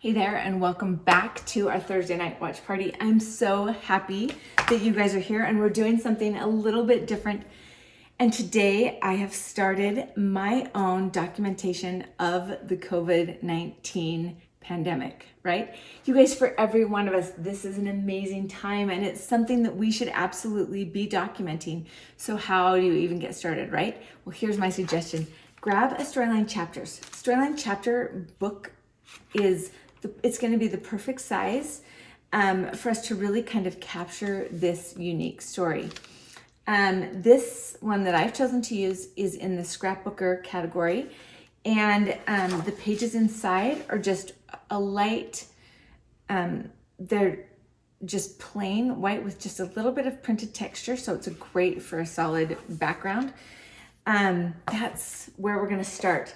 Hey there, and welcome back to our Thursday night watch party. I'm so happy that you guys are here, and we're doing something a little bit different. And today I have started my own documentation of the COVID-19 pandemic, right? You guys, for every one of us, this is an amazing time, and it's something that we should absolutely be documenting. So how do you even get started, right? Well, here's my suggestion. Grab a Storyline Chapters. Storyline Chapter book it's going to be the perfect size for us to really kind of capture this unique story. This one that I've chosen to use is in the scrapbooker category, and the pages inside are just a light, they're just plain white with just a little bit of printed texture, so it's great for a solid background. That's where we're going to start.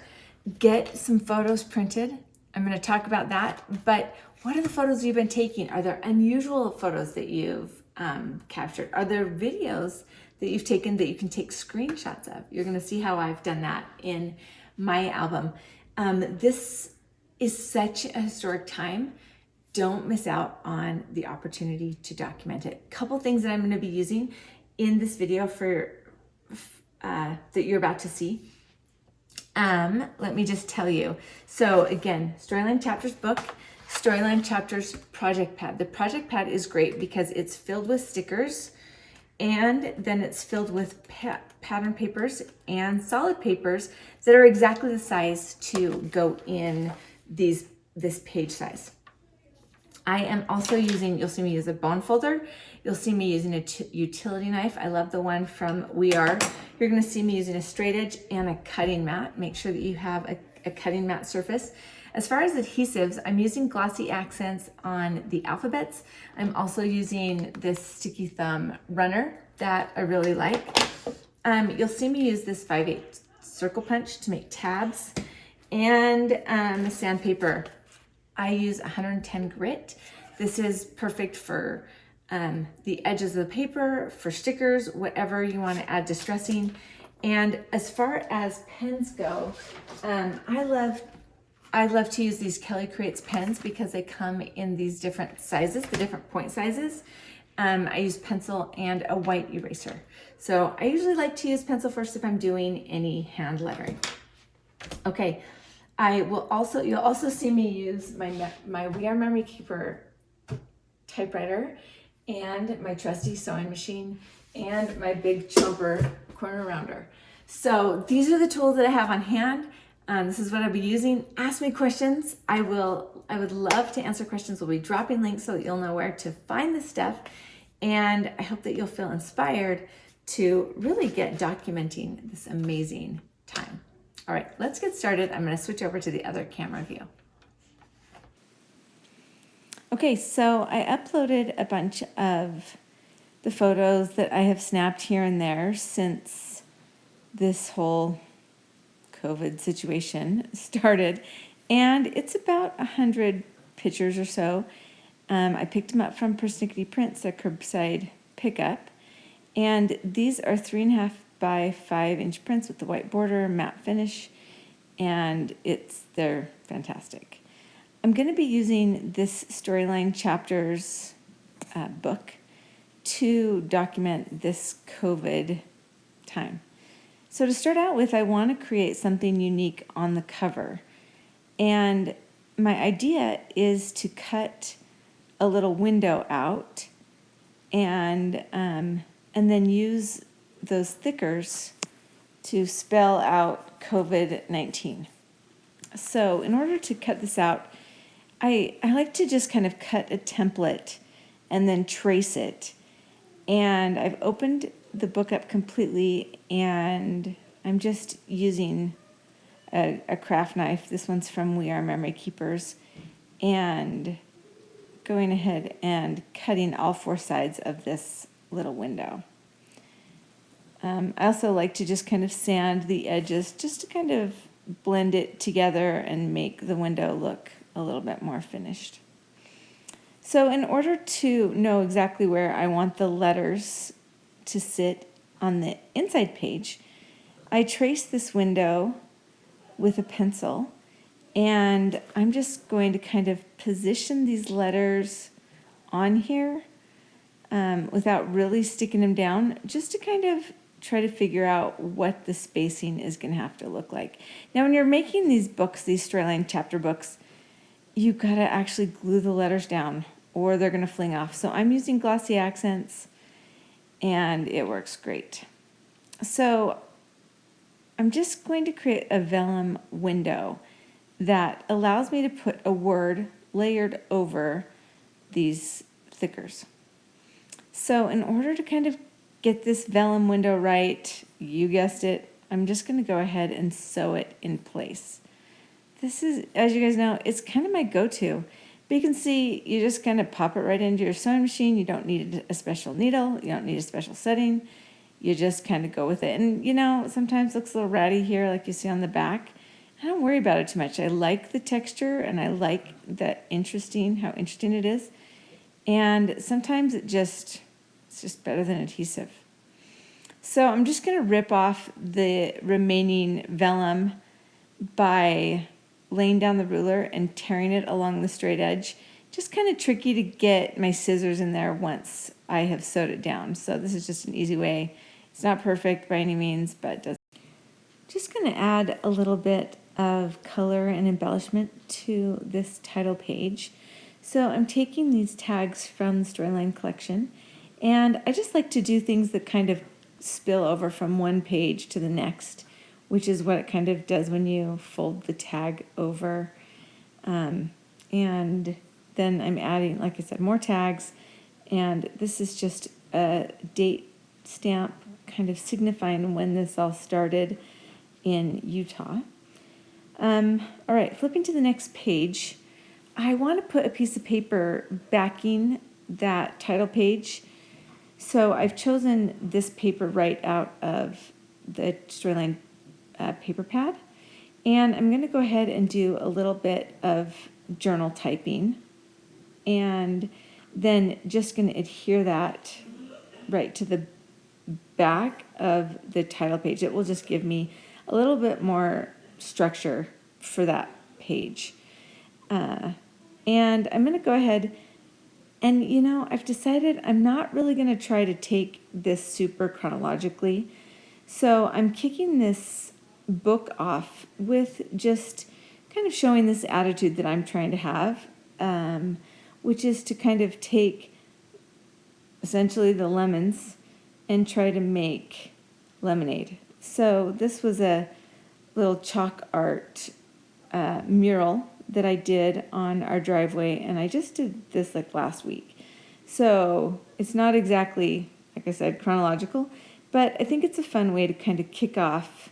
Get some photos printed. I'm going to talk about that, but what are the photos you've been taking? Are there unusual photos that you've captured? Are there videos that you've taken that you can take screenshots of? You're going to see how I've done that in my album. This is such a historic time. Don't miss out on the opportunity to document it. A couple things that I'm going to be using in this video for that you're about to see. Let me just tell you. So again, Storyline Chapters book, Storyline Chapters project pad. The project pad is great because it's filled with stickers, and then it's filled with pattern papers and solid papers that are exactly the size to go in this page size. I am also using, you'll see me use a bone folder. You'll see me using a utility knife. I love the one from We Are. You're going to see me using a straight edge and a cutting mat. Make sure that you have a cutting mat surface. As far as adhesives, I'm using Glossy accents on the alphabets. I'm also using this sticky thumb runner that I really like. You'll see me use this 5/8 circle punch to make tabs, and sandpaper. I use 110 grit. This is perfect for the edges of the paper, for stickers, whatever you want to add distressing. And as far as pens go, I love to use these Kelly Creates pens because they come in these different sizes, the different point sizes. I use pencil and a white eraser. So I usually like to use pencil first if I'm doing any hand lettering. Okay. You'll also see me use my We Are Memory Keeper typewriter and my trusty sewing machine and my big chomper corner rounder. So these are the tools that I have on hand. This is what I'll be using. Ask me questions. I would love to answer questions. We'll be dropping links so that you'll know where to find this stuff. And I hope that you'll feel inspired to really get documenting this amazing time. All right, let's get started. I'm going to switch over to the other camera view. Okay, so I uploaded a bunch of the photos that I have snapped here and there since this whole COVID situation started, and it's about 100 pictures or so. I picked them up from Persnickety Prints, a curbside pickup, and these are 3.5 by 5-inch prints with the white border, matte finish, and they're fantastic. I'm going to be using this Storyline Chapters book to document this COVID time. So to start out with, I want to create something unique on the cover, and my idea is to cut a little window out and then use those thickers to spell out COVID-19. So in order to cut this out, I like to just kind of cut a template and then trace it. And I've opened the book up completely, and I'm just using a craft knife. This one's from We Are Memory Keepers, and going ahead and cutting all 4 sides of this little window. I also like to just kind of sand the edges just to kind of blend it together and make the window look a little bit more finished. So in order to know exactly where I want the letters to sit on the inside page, I trace this window with a pencil, And I'm just going to kind of position these letters on here without really sticking them down, just to kind of try to figure out what the spacing is going to have to look like. Now, when you're making these books, these storyline chapter books, you got to actually glue the letters down or they're going to fling off. So I'm using Glossy accents and it works great. So I'm just going to create a Vellum window that allows me to put a word layered over these thickers. So in order to kind of get this Vellum window right, you guessed it, I'm just going to go ahead and sew it in place. This is, as you guys know, it's kind of my go-to. But you can see, you just kind of pop it right into your sewing machine. You don't need a special needle. You don't need a special setting. You just kind of go with it. And, you know, sometimes it looks a little ratty here, like you see on the back. I don't worry about it too much. I like the texture, and I like how interesting it is. And sometimes it's just better than adhesive. So I'm just going to rip off the remaining vellum by laying down the ruler and tearing it along the straight edge. Just kind of tricky to get my scissors in there once I have sewed it down. So this is just an easy way. It's not perfect by any means, but it does. Just going to add a little bit of color and embellishment to this title page. So I'm taking these tags from the Storyline collection, and I just like to do things that kind of spill over from one page to the next, which is what it kind of does when you fold the tag over. And then I'm adding, like I said, more tags, and this is just a date stamp kind of signifying when this all started in Utah. All right, flipping to the next page, I want to put a piece of paper backing that title page. So I've chosen this paper right out of the Storyline paper pad, and I'm going to go ahead and do a little bit of journal typing, and then just going to adhere that right to the back of the title page. It will just give me a little bit more structure for that page. And I'm going to go ahead and, you know, I've decided I'm not really going to try to take this super chronologically. So I'm kicking this book off with just kind of showing this attitude that I'm trying to have, which is to kind of take essentially the lemons and try to make lemonade. So this was a little chalk art mural that I did on our driveway, and I just did this like last week. So it's not exactly, like I said, chronological, but I think it's a fun way to kind of kick off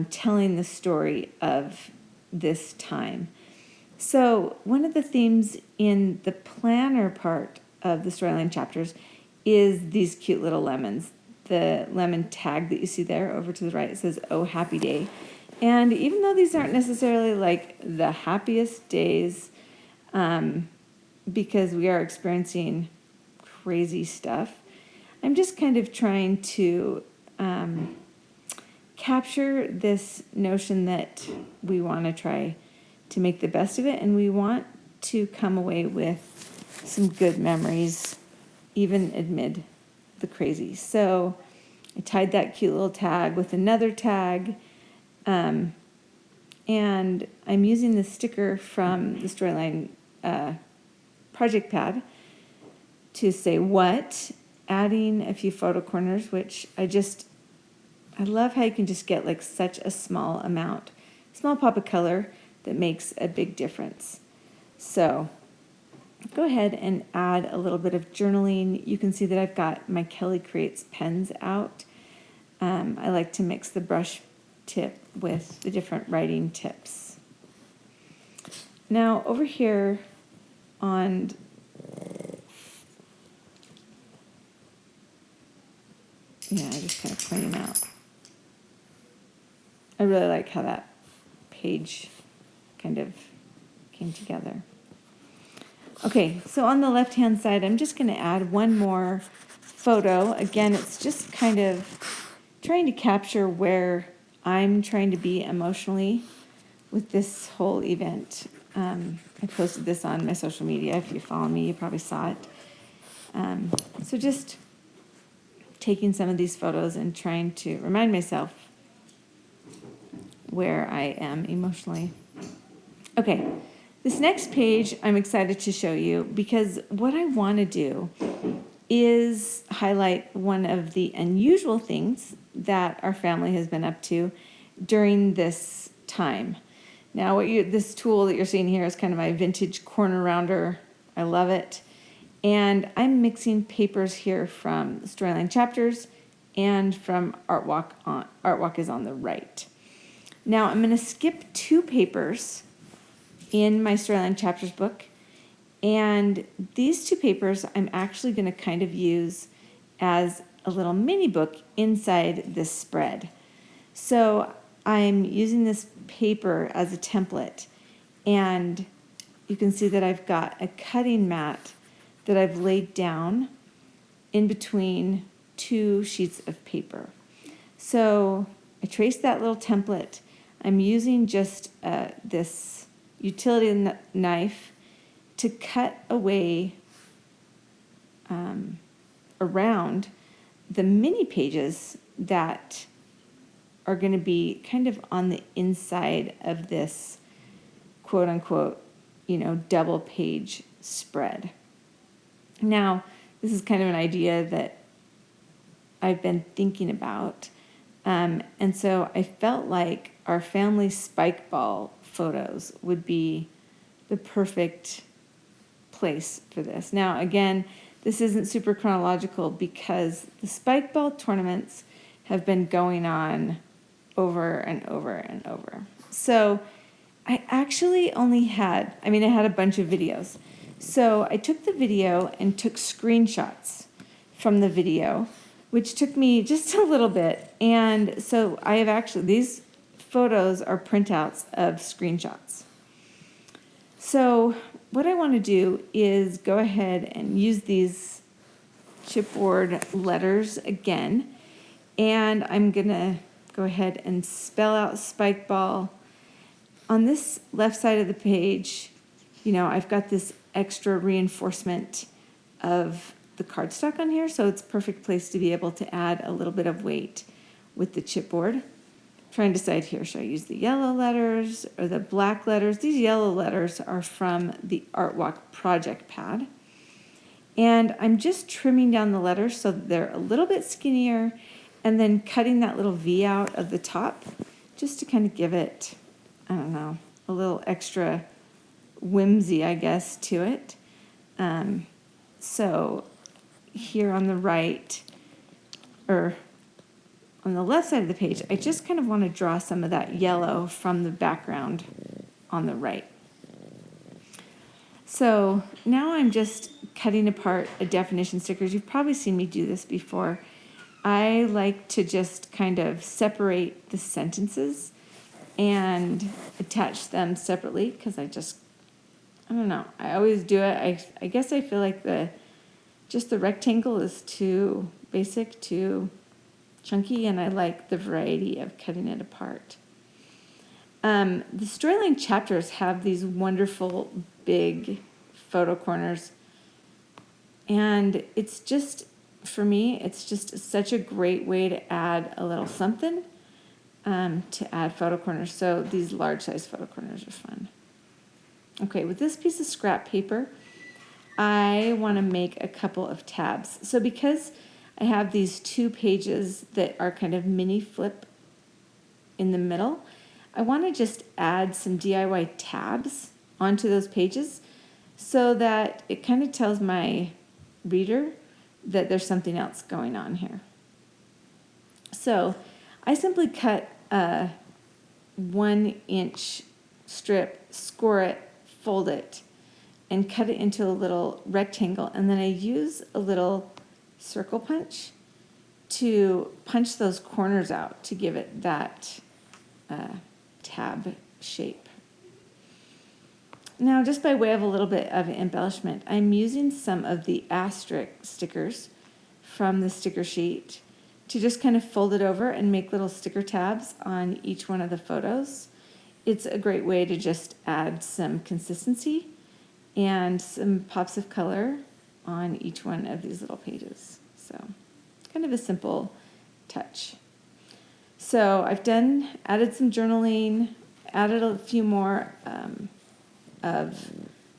telling the story of this time. So one of the themes in the planner part of the Storyline chapters is these cute little lemons. The lemon tag that you see there over to the right, it says, "Oh, happy day." And even though these aren't necessarily like the happiest days, because we are experiencing crazy stuff, I'm just kind of trying to capture this notion that we want to try to make the best of it, and we want to come away with some good memories, even amid the crazy. So I tied that cute little tag with another tag, and I'm using the sticker from the Storyline project pad to say what, adding a few photo corners, which I love how you can just get like such a small pop of color that makes a big difference. So go ahead and add a little bit of journaling. You can see that I've got my Kelly Creates pens out. I like to mix the brush tip with the different writing tips. Now over here on I just kind of pointing out. I really like how that page kind of came together. Okay, so on the left-hand side, I'm just going to add one more photo. Again, it's just kind of trying to capture where I'm trying to be emotionally with this whole event. I posted this on my social media. If you follow me, you probably saw it. So just taking some of these photos and trying to remind myself where I am emotionally. Okay, this next page I'm excited to show you because what I want to do is highlight one of the unusual things that our family has been up to during this time. Now, this tool that you're seeing here is kind of my vintage corner rounder. I love it. And I'm mixing papers here from Storyline Chapters and from Art Walk. Art Walk is on the right. Now, I'm going to skip 2 papers in my Storyline Chapters book. And these 2 papers I'm actually going to kind of use as a little mini book inside this spread. So I'm using this paper as a template, and you can see that I've got a cutting mat that I've laid down in between 2 sheets of paper. So I traced that little template. I'm using just this utility knife to cut away around the mini pages that are going to be kind of on the inside of this quote unquote, double page spread. Now, this is kind of an idea that I've been thinking about. And so I felt like our family spike ball photos would be the perfect place for this. Now, again, this isn't super chronological because the spike ball tournaments have been going on over and over and over. So I actually only had, I had a bunch of videos. So I took the video and took screenshots from the video, which took me just a little bit. And so I have actually, these photos are printouts of screenshots. So what I want to do is go ahead and use these chipboard letters again. And I'm going to go ahead and spell out spike ball. On this left side of the page, I've got this extra reinforcement of the cardstock on here, so it's a perfect place to be able to add a little bit of weight with the chipboard. Trying to decide here, should I use the yellow letters or the black letters? These yellow letters are from the Art Walk project pad. And I'm just trimming down the letters so that they're a little bit skinnier, and then cutting that little V out of the top just to kind of give it, a little extra whimsy, I guess, to it. So here on the right, or on the left side of the page, I just kind of want to draw some of that yellow from the background on the right. So now I'm just cutting apart a definition stickers. You've probably seen me do this before. I like to just kind of separate the sentences and attach them separately because I always do it. I guess I feel like the rectangle is too basic, too chunky, and I like the variety of cutting it apart. The Storyline Chapters have these wonderful big photo corners, and it's just, for me, it's just such a great way to add a little something, to add photo corners. So these large size photo corners are fun. Okay, with this piece of scrap paper, I want to make a couple of tabs. So because I have these 2 pages that are kind of mini flip in the middle, I want to just add some DIY tabs onto those pages so that it kind of tells my reader that there's something else going on here. So I simply cut a 1-inch strip, score it, fold it, and cut it into a little rectangle, and then I use a little circle punch to punch those corners out to give it that tab shape. Now, just by way of a little bit of embellishment, I'm using some of the asterisk stickers from the sticker sheet to just kind of fold it over and make little sticker tabs on each one of the photos. it's a great way to just add some consistency and some pops of color on each one of these little pages. So kind of a simple touch. So I've added some journaling, added a few more of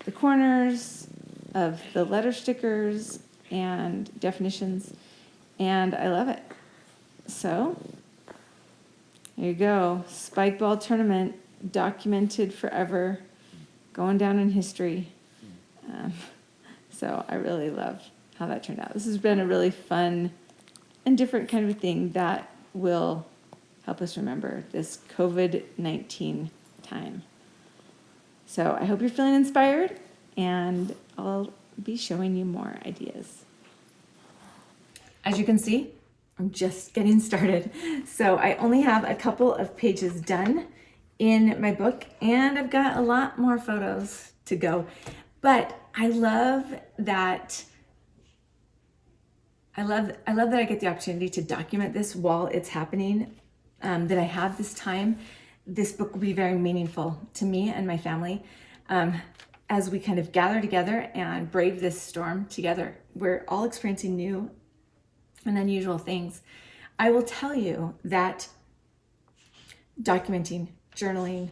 the corners, of the letter stickers and definitions, and I love it. So there you go, spike ball tournament, documented forever, going down in history. So I really love how that turned out. This has been a really fun and different kind of thing that will help us remember this COVID-19 time. So I hope you're feeling inspired, and I'll be showing you more ideas. As you can see, I'm just getting started. So I only have a couple of pages done in my book, and I've got a lot more photos to go. But I love that I get the opportunity to document this while it's happening, that I have this time. This book will be very meaningful to me and my family as we kind of gather together and brave this storm together. We're all experiencing new and unusual things. I will tell you that documenting, journaling,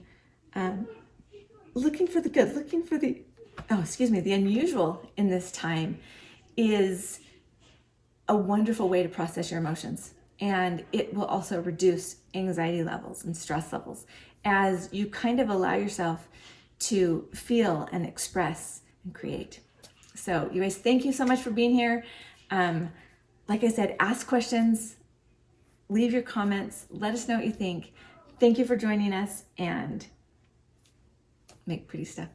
looking for the good, looking for the unusual in this time is a wonderful way to process your emotions. And it will also reduce anxiety levels and stress levels as you kind of allow yourself to feel and express and create. So you guys, thank you so much for being here. Like I said, ask questions, leave your comments, let us know what you think. Thank you for joining us, and make pretty stuff.